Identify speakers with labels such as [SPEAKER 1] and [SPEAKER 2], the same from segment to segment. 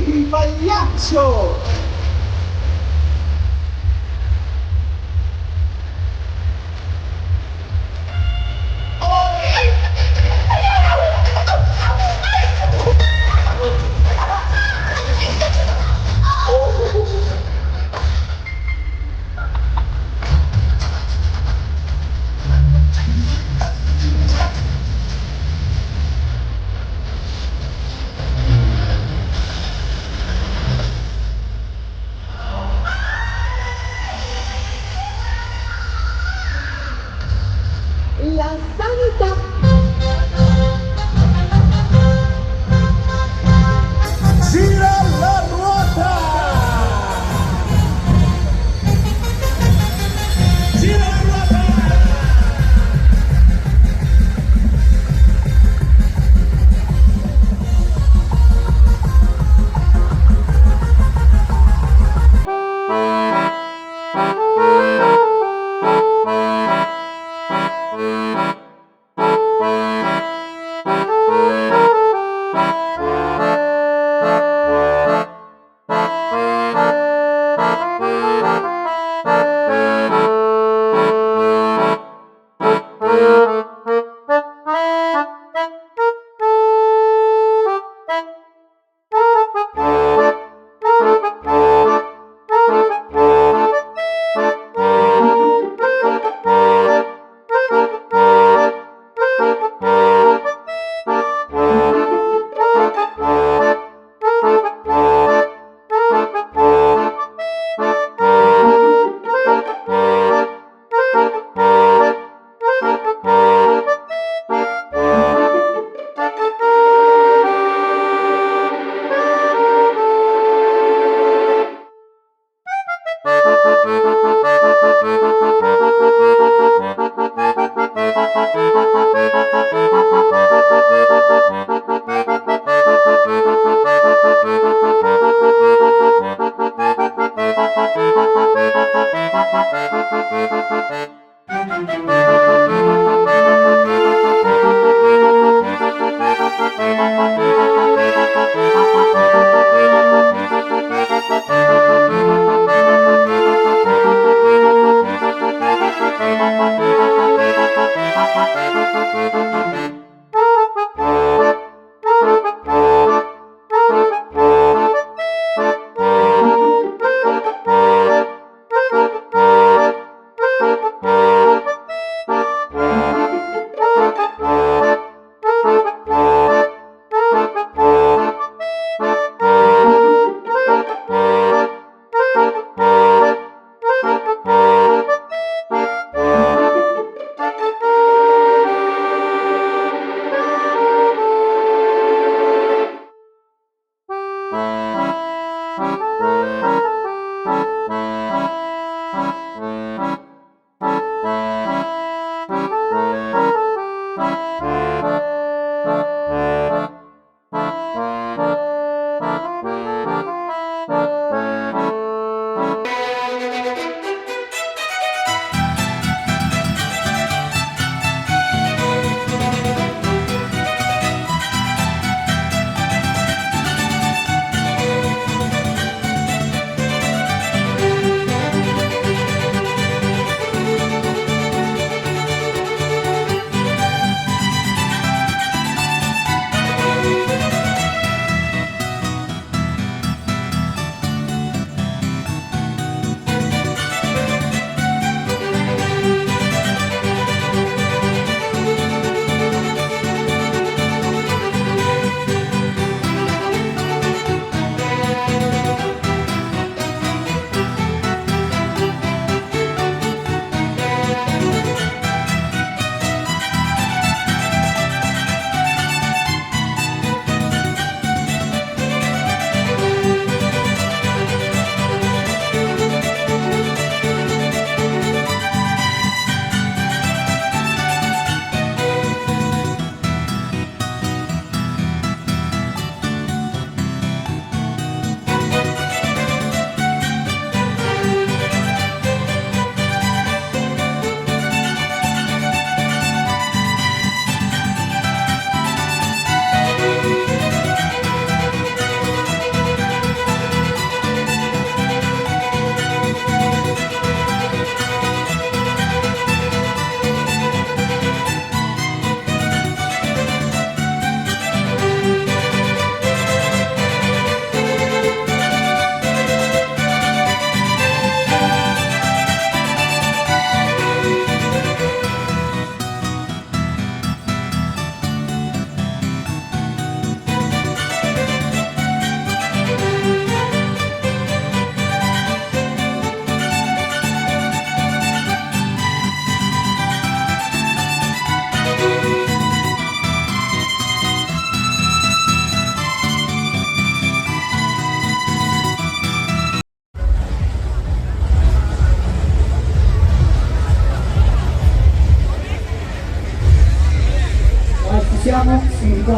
[SPEAKER 1] il pagliaccio!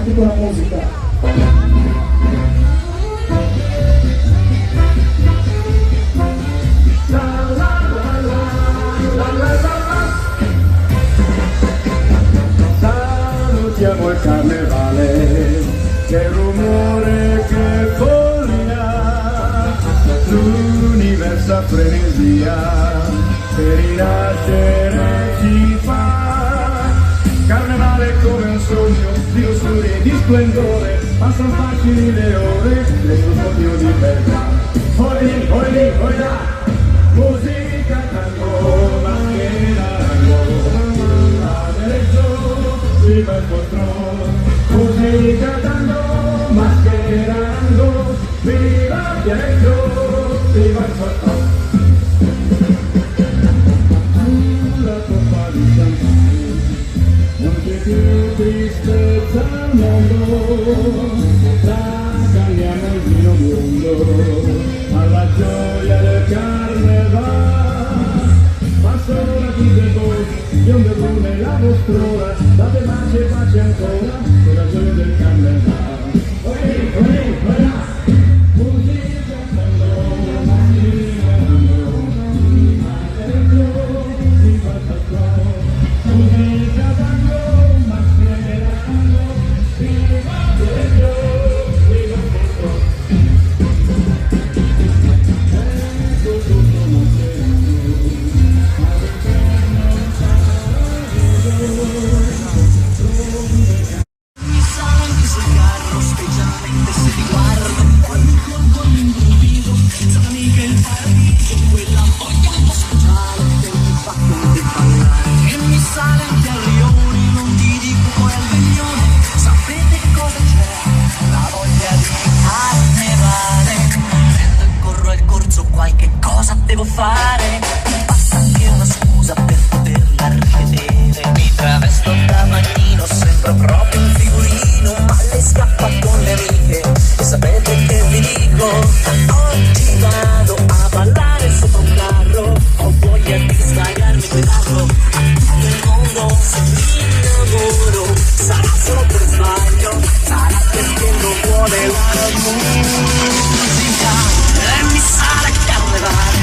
[SPEAKER 1] avanti con la musica.
[SPEAKER 2] Salutiamo il carnevale, che rumore, che follia, l'universo a frenesia, per rinascere ci fa. Carnevale come un sogno di lussuria e di splendore, passano facili le ore, questo sogno di verità. Oi, oi, oi là, musica tango, mascherando, a Viareggio, viva il poltrone, musica tango, mascherando, viva Viareggio, viva il poltrone. Sulla coppa di champagne, non c'è più tristezza al mondo, raccagliamo il vino biondo, alla gioia del carnevale, ma sono una tutte voi, bionde brune la vostrona, date pace ancora, con la gioia del carnevale. Oi, oi, oi là, musica tango, mascherando, viva il patrone, musica tango, mascherando, viva Viareggio, viva il patrone.
[SPEAKER 3] Devo fare, basta anche una scusa per poterla rivedere. Mi travesto da magnino, sembro proprio un figurino, ma lei scappa con le amiche e sapete che vi dico? Oggi vado a ballare sopra un carro, ho voglia di sdraiarmi guidato a tutto il mondo. Se mi innamoro sarà solo per sbaglio, sarà perché non vuole la musica e mi sarà carnevale.